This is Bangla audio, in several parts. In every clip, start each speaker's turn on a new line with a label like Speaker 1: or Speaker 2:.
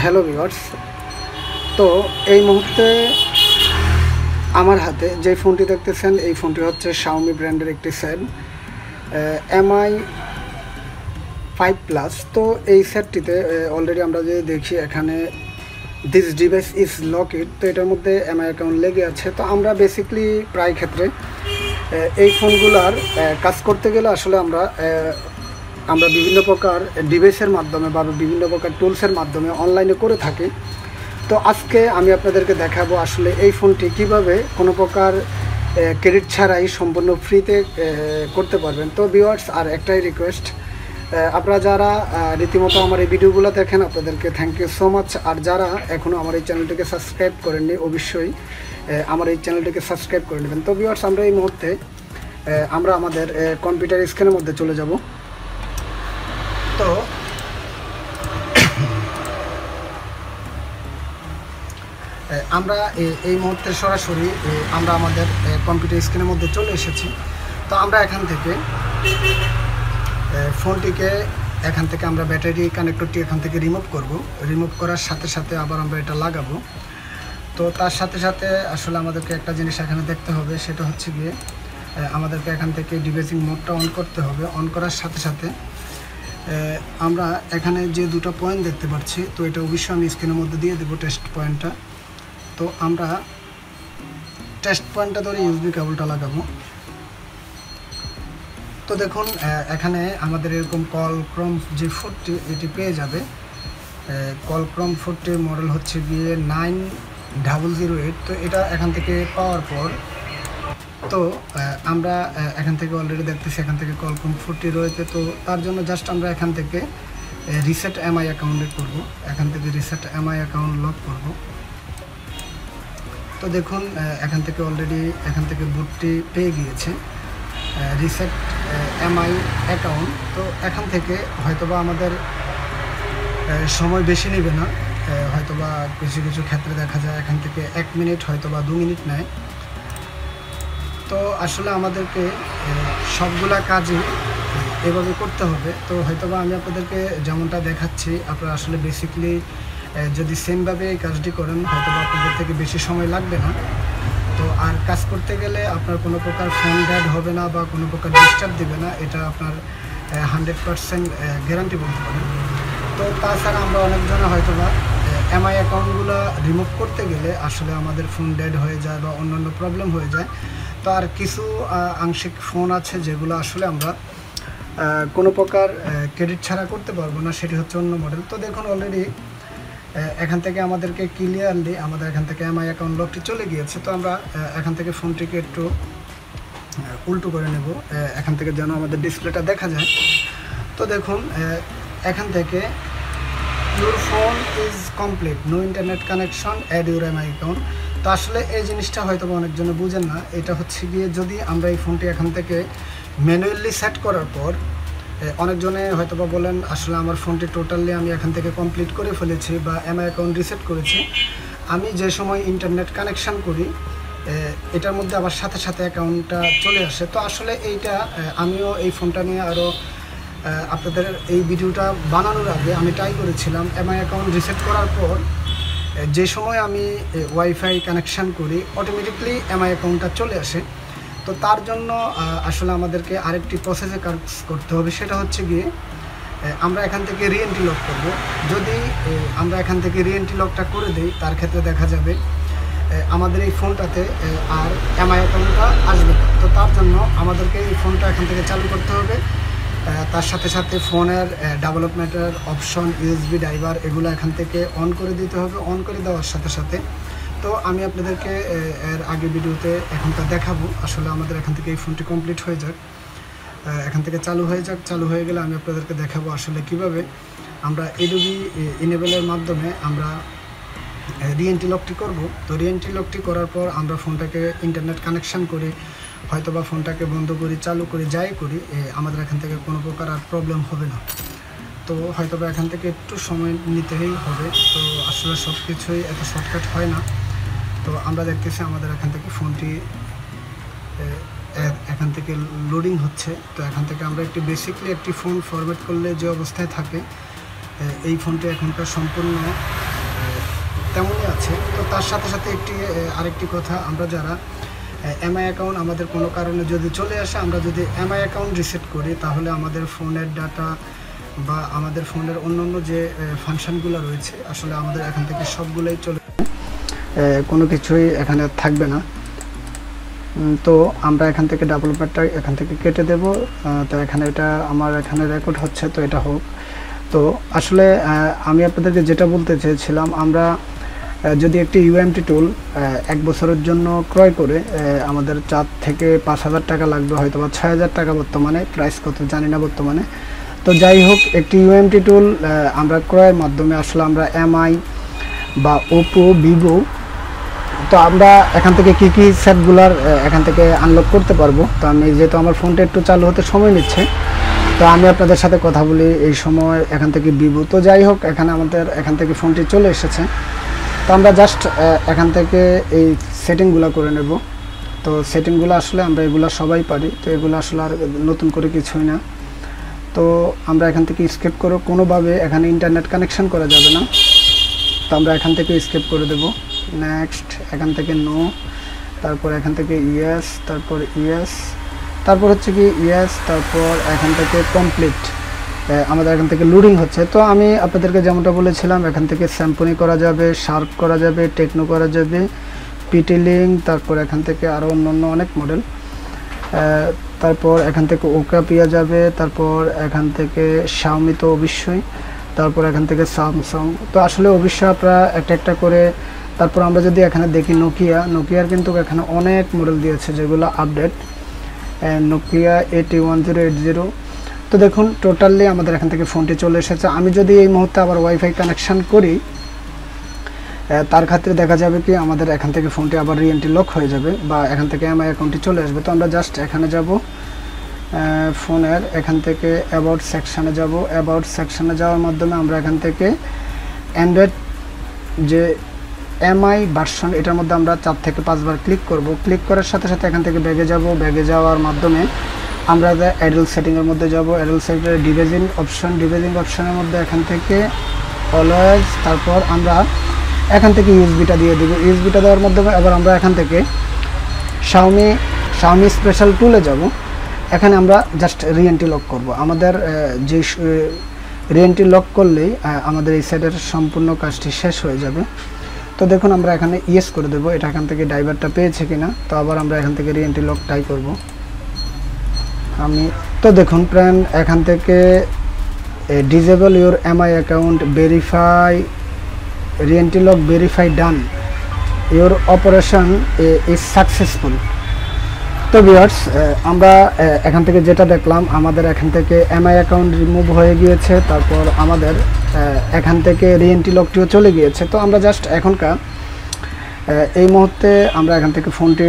Speaker 1: হ্যালো ভিউয়ার্স, তো এই মুহূর্তে আমার হাতে যে ফোনটি দেখতেছেন এই ফোনটি হচ্ছে Xiaomi ব্র্যান্ডের একটি সেট MI 5 প্লাস। তো এই সেটটিতে অলরেডি আমরা যে দেখি এখানে দিস ডিভাইস ইজ লকেড, তো এটার মধ্যে MI অ্যাকাউন্ট লেগে আছে। তো আমরা বেসিকলি প্রায় ক্ষেত্রে এই ফোনগুলার কাজ করতে গেলে আসলে আমরা বিভিন্ন প্রকার ডিভাইসের মাধ্যমে বা বিভিন্ন প্রকার টুলসের মাধ্যমে অনলাইনে করে থাকি। তো আজকে আমি আপনাদেরকে দেখাবো আসলে এই ফোনটি কিভাবে কোনো প্রকার ক্রেডিট ছাড়াই সম্পূর্ণ ফ্রিতে করতে পারবেন। তো ভিউয়ার্স, আর একটাই রিকোয়েস্ট, আপনারা যারা রীতিমতো আমার এই ভিডিওগুলো দেখেন আপনাদেরকে থ্যাংক ইউ সো মাচ। আর যারা এখনও আমার এই চ্যানেলটিকে সাবস্ক্রাইব করেননি অবশ্যই আমার এই চ্যানেলটিকে সাবস্ক্রাইব করে নেবেন। তো ভিউয়ার্স, আমরা এই মুহূর্তে আমরা আমাদের কম্পিউটার স্ক্রিনের মধ্যে চলে যাব। তো আমরা এই মুহূর্তে সরাসরি আমরা আমাদের কম্পিউটার স্ক্রিনের মধ্যে চলে এসেছি। তো আমরা এখান থেকে ফোনটিকে আমরা ব্যাটারি কানেক্টরটি এখান থেকে রিমুভ করার সাথে সাথে আবার আমরা এটা লাগাবো। তো তার সাথে সাথে আসলে আমাদেরকে একটা জিনিস এখানে দেখতে হবে, সেটা হচ্ছে গিয়ে আমাদেরকে এখান থেকে ডিভাইসিং মোডটা অন করতে হবে। অন করার সাথে সাথে আমরা এখানে যে দুটো পয়েন্ট দেখতে পাচ্ছি, তো এটা অবশ্যই আমি স্ক্রিনের মধ্যে দিয়ে দেবো টেস্ট পয়েন্টটা। তো আমরা টেস্ট পয়েন্টটা ধরে ইউএসবি কেবলটা লাগাবো। তো দেখুন এখানে আমাদের এরকম কলক্রম যে 40 এটি পেয়ে যাবে। কলক্রম 40 মডেল হচ্ছে গিয়ে 9008। তো এটা এখান থেকে পাওয়ার পর তো আমরা এখান থেকে অলরেডি দেখতেছি এখান থেকে কলক্রম 40 রয়েছে। তো তার জন্য জাস্ট আমরা এখান থেকে রিসেট MI অ্যাকাউন্টে করব। এখান থেকে রিসেট MI অ্যাকাউন্ট লক করব। তো দেখুন এখান থেকে অলরেডি এখান থেকে বুটটি পেয়ে গিয়েছে রিসেট MI অ্যাকাউন্ট। তো এখান থেকে হয়তোবা আমাদের সময় বেশি নেবে না, হয়তোবা কিছু কিছু ক্ষেত্রে দেখা যায় এখান থেকে 1 মিনিট হয়তোবা 2 মিনিট নেয়। তো আসলে আমাদেরকে সবগুলা কাজই এভাবে করতে হবে। তো হয়তোবা আমি আপনাদেরকে যেমনটা দেখাচ্ছি, আপনারা আসলে বেসিকলি যদি সেমভাবে এই কাজটি করেন হয়তোবা আপনাদের থেকে বেশি সময় লাগবে না। তো আর কাজ করতে গেলে আপনার কোনো প্রকার ফোন ড্যাড হবে না বা কোনো প্রকার ডিস্টার্ব দেবে না, এটা আপনার 100% গ্যারান্টি বলতে পারেন। তো তাছাড়া আমরা অনেকজনে হয়তোবা MI অ্যাকাউন্টগুলো রিমুভ করতে গেলে আসলে আমাদের ফোন ড্যাড হয়ে যায় বা অন্যান্য প্রবলেম হয়ে যায়। তো আর কিছু আংশিক ফোন আছে যেগুলো আসলে আমরা কোনো প্রকার ক্রেডিট ছাড়া করতে পারবো না, সেটি হচ্ছে অন্য মডেল। তো দেখুন অলরেডি এখান থেকে আমাদেরকে ক্লিয়ারলি আমাদের এখান থেকে MI অ্যাকাউন্ট লকটি চলে গিয়েছে। তো আমরা এখান থেকে ফোনটিকে একটু উল্টো করে নেব এখান থেকে যেন আমাদের ডিসপ্লেটা দেখা যায়। তো দেখুন এখান থেকে your phone is complete, no internet connection, add your MI account. তো আসলে এই জিনিসটা হয়তো অনেকজনে বুঝেন না। এটা হচ্ছে গিয়ে যদি আমরা এই ফোনটি এখান থেকে ম্যানুয়ালি সেট করার পর অনেকজনে হয়তোবা বলেন আসলে আমার ফোনটি টোটালি আমি এখান থেকে কমপ্লিট করে ফেলেছি বা MI অ্যাকাউন্ট রিসেট করেছি, আমি যে সময় ইন্টারনেট কানেকশান করি এটার মধ্যে আবার সাথে সাথে অ্যাকাউন্টটা চলে আসে। তো আসলে এইটা আমিও এই ফোনটা নিয়ে আরও আপনাদের এই ভিডিওটা বানানোর আগে আমি ট্রাই করেছিলাম। MI অ্যাকাউন্ট রিসেট করার পর যে সময় আমি ওয়াইফাই কানেকশান করি অটোমেটিকলি MI অ্যাকাউন্টটা চলে আসে। তো তার জন্য আসলে আমাদেরকে আরেকটি প্রসেসে কাজ করতে হবে, সেটা হচ্ছে গিয়ে আমরা এখান থেকে রিএন্ট্রি লক করব। যদি আমরা এখান থেকে রিএন্ট্রি লকটা করে দিই তার ক্ষেত্রে দেখা যাবে আমাদের এই ফোনটাতে আর MI অ্যাকাউন্টটা আসবে না। তো তার জন্য আমাদেরকে এই ফোনটা এখান থেকে চালু করতে হবে। তার সাথে সাথে ফোনের ডেভেলপমেন্টের অপশন, USB ড্রাইভার এগুলো এখান থেকে অন করে দিতে হবে। অন করে দেওয়ার সাথে সাথে তো আমি আপনাদেরকে এর আগে ভিডিওতে এখনটা দেখাবো। আসলে আমাদের এখান থেকে এই ফোনটি কমপ্লিট হয়ে যাক, এখান থেকে চালু হয়ে যাক। চালু হয়ে গেলে আমি আপনাদেরকে দেখাবো আসলে কিভাবে আমরা ADB ইনেবলের মাধ্যমে আমরা রিএন্ট্রি লকটি করব। তো রিএন্ট্রি লকটি করার পর আমরা ফোনটাকে ইন্টারনেট কানেকশান করি, হয়তোবা ফোনটাকে বন্ধ করি, চালু করি, যাই করি আমাদের এখান থেকে কোনো প্রকার আর প্রবলেম হবে না। তো হয়তোবা এখান থেকে একটু সময় নিতেই হবে। তো আসলে সব কিছুই এত শর্টকাট হয় না। তো আমরা দেখতেছি আমাদের এখান থেকে ফোনটি এখান থেকে লোডিং হচ্ছে। তো এখান থেকে আমরা একটি বেসিকলি একটি ফোন ফরম্যাট করলে যে অবস্থায় থাকে এই ফোনটি এখনকার সম্পূর্ণ তেমনই আছে। তো তার সাথে সাথে আরেকটি কথা, আমরা যারা এমআই অ্যাকাউন্ট আমাদের কোনো কারণে যদি চলে আসে, আমরা যদি এমআই অ্যাকাউন্ট রিসেট করি তাহলে আমাদের ফোনের ডাটা বা আমাদের ফোনের অন্যান্য যে ফাংশনগুলো রয়েছে আসলে আমাদের এখান থেকে সবগুলোই চলে, কোনো কিছুই এখানে থাকবে না। তো আমরা এখান থেকে ডেভেলপারটা এখান থেকে কেটে দেব। তো এখানে এটা আমার এখানে রেকর্ড হচ্ছে, তো এটা হোক। তো আসলে আমি আপনাদেরকে যেটা বলতে চেয়েছিলাম, আমরা যদি একটি ইউএমটি টুল 1 বছরের জন্য ক্রয় করে আমাদের 4 থেকে 5,000 টাকা লাগবে, হয়তো বা 6,000 টাকা বর্তমানে, প্রাইস কত জানি না বর্তমানে। তো যাই হোক, একটি ইউএমটি টুল আমরা ক্রয়ের মাধ্যমে আসলে আমরা এমআই বা ওপো, ভিভো, তো আমরা এখান থেকে কী কী সেটগুলার এখান থেকে আনলক করতে পারবো। তো আমি যেহেতু আমার ফোনটা একটু চালু হতে সময় নিচ্ছে, তো আমি আপনাদের সাথে কথা বলি এই সময় এখান থেকে ভিভো। তো যাই হোক, আমাদের এখান থেকে ফোনটি চলে এসেছে। তো আমরা জাস্ট এখান থেকে এই সেটিংগুলো করে নেব। তো সেটিংগুলো আসলে আমরা এগুলো সবাই পারি, তো এগুলো আসলে আর নতুন করে কিছুই না। তো আমরা এখান থেকে স্কেপ করে, কোনোভাবে এখানে ইন্টারনেট কানেকশন করা যাবে না, তো আমরা এখান থেকে স্কেপ করে দেব। নেক্সট, এখান থেকে নো, তারপর এখান থেকে ইয়েস, তারপর ইয়েস, তারপর হচ্ছে কি ইয়েস, তারপর এখান থেকে কমপ্লিট। আমাদের এখান থেকে লোডিং হচ্ছে। তো আমি আপনাদেরকে যেমনটা বলেছিলাম, এখান থেকে স্যাম্পনি করা যাবে, শার্প করা যাবে, টেকনো করা যাবে, পিটিলিং, তারপর এখান থেকে আরও অন্য অনেক মডেল, তারপর এখান থেকে ওকা পেয়ে যাবে, তারপর এখান থেকে শাওমি তো অবশ্যই, তারপর এখান থেকে স্যামসাং। তো আসলে অবশ্যই আপনারা একটা করে, তারপর আমরা যদি এখানে দেখি নোকিয়ার কিন্তু এখানে অনেক মডেল দিয়েছে যেগুলো আপডেট, নোকিয়া 8180। তো দেখুন, টোটালি আমাদের এখান থেকে ফোনটি চলে এসেছে। আমি যদি এই মুহূর্তে আবার ওয়াইফাই কানেকশান করি, তার ক্ষেত্রে দেখা যাবে কি আমাদের এখান থেকে ফোনটি আবার রিএন্ট্রি লক হয়ে যাবে বা এখান থেকে এমআই অ্যাকাউন্টটি চলে আসবে। তো আমরা জাস্ট এখানে যাব, ফোনের এখান থেকে অ্যাবাউট সেকশানে যাব। অ্যাবাউট সেকশানে যাওয়ার মাধ্যমে আমরা এখান থেকে অ্যান্ড্রয়েড যে এমআই ভার্সন, এটার মধ্যে আমরা 4 থেকে 5 বার ক্লিক করব। ক্লিক করার সাথে সাথে এখান থেকে ব্যাগে যাব। ব্যাগে যাওয়ার মাধ্যমে আমরা অ্যাডাল্ট সেটিংয়ের মধ্যে যাব। অ্যাডাল্ট সেটিংয়ের ডিভাইজিং অপশনের মধ্যে এখান থেকে অলওয়েজ, তারপর আমরা এখান থেকে ইউএসবিটা দিয়ে দেব। ইউএসবিটা দেওয়ার মাধ্যমে আবার আমরা এখান থেকে শাওমি স্পেশাল টুলে যাব। এখানে আমরা জাস্ট রিএন্ট্রি লক করব। আমাদের যে রিএন্ট্রি লক করলেই আমাদের এই সাইডের সম্পূর্ণ কাজটি শেষ হয়ে যাবে। তো দেখুন, আমরা এখানে ইয়েস করে দেবো, এটা এখান থেকে ড্রাইভারটা পেয়েছে কিনা। তো আবার আমরা এখান থেকে রিএন্ট্রি লক ট্রাই করব। তো দেখুন ফ্রেন্ড, এখান থেকে disable your MI account, verify, re-entry lock verify done, your operation is successful. তো ভিউয়ার্স, আমরা এখান থেকে যেটা দেখলাম, আমাদের এখান থেকে এমআই অ্যাকাউন্ট রিমুভ হয়ে গিয়েছে, তারপর আমাদের এখান থেকে রিএন্ট্রি লকটিও চলে গিয়েছে। তো আমরা জাস্ট এখনকার এই মুহূর্তে আমরা এখান থেকে ফোনটি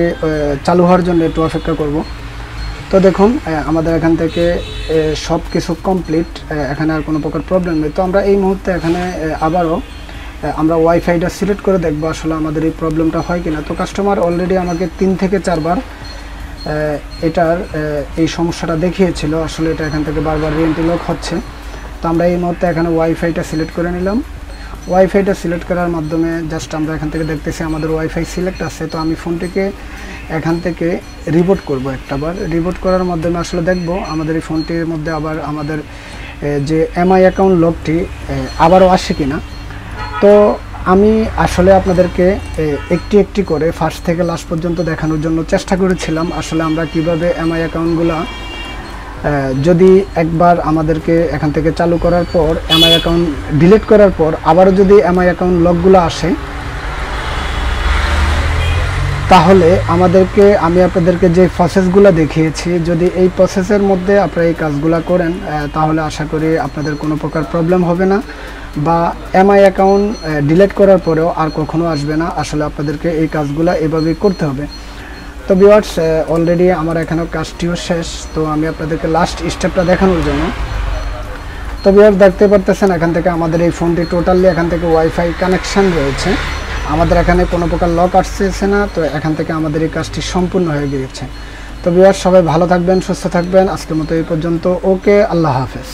Speaker 1: চালু হওয়ার জন্য একটু অপেক্ষা করব। তো দেখুন, আমাদের এখান থেকে সব কিছু কমপ্লিট, এখানে আর কোনো প্রকার প্রবলেম নেই। তো আমরা এই মুহূর্তে এখানে আবারও আমরা ওয়াইফাইটা সিলেক্ট করে দেখব আসলে আমাদের এই প্রবলেমটা হয় কিনা। তো কাস্টমার অলরেডি আমাকে 3 থেকে 4 বার এটার এই সমস্যাটা দেখিয়েছিল, আসলে এটা এখান থেকে বারবার রিএন্ট্রি লক হচ্ছে। তো আমরা এই মুহূর্তে এখানে ওয়াইফাইটা সিলেক্ট করে নিলাম। ওয়াইফাইটা সিলেক্ট করার মাধ্যমে জাস্ট আমরা এখান থেকে দেখতেছি আমাদের ওয়াইফাই সিলেক্ট আছে। তো আমি ফোনটিকে এখান থেকে রিবুট করব একটাবার। রিবুট করার মাধ্যমে আসলে দেখব আমাদের এই ফোনটির মধ্যে আবার আমাদের যে এমআই অ্যাকাউন্ট লকটি আবারও আসে কিনা। তো আমি আসলে আপনাদেরকে একটি করে ফার্স্ট থেকে লাস্ট পর্যন্ত দেখানোর জন্য চেষ্টা করেছিলাম আসলে আমরা কিভাবে এমআই অ্যাকাউন্টগুলো যদি একবার আমাদেরকে এখান থেকে চালু করার পর এমআই অ্যাকাউন্ট ডিলিট করার পর আবারও যদি এমআই অ্যাকাউন্ট লকগুলো আসে, তাহলে আমি আপনাদেরকে যে প্রসেসগুলো দেখিয়েছি, যদি এই প্রসেসের মধ্যে আপনারা এই কাজগুলো করেন, তাহলে আশা করি আপনাদের কোনো প্রকার প্রবলেম হবে না বা এমআই অ্যাকাউন্ট ডিলিট করার পরেও আর কখনো আসবে না। আসলে আপনাদেরকে এই কাজগুলো এভাবেই করতে হবে। তো ভিউয়ার্স, অলরেডি আমার এখানে কাজটিও শেষ। তো আমি আপনাদেরকে লাস্ট স্টেপটা দেখানোর জন্য, তো ভিউয়ার্স দেখতে পারতেছেন এখান থেকে আমাদের এই ফোনটি টোটালি এখান থেকে ওয়াইফাই কানেকশান রয়েছে, আমাদের এখানে কোনো প্রকার লক আসছে না। তো এখান থেকে আমাদের এই কাজটি সম্পূর্ণ হয়ে গিয়েছে। তো ভিউয়ার্স, সবাই ভালো থাকবেন, সুস্থ থাকবেন। আজকের মতো এই পর্যন্ত। ওকে, আল্লাহ হাফেজ।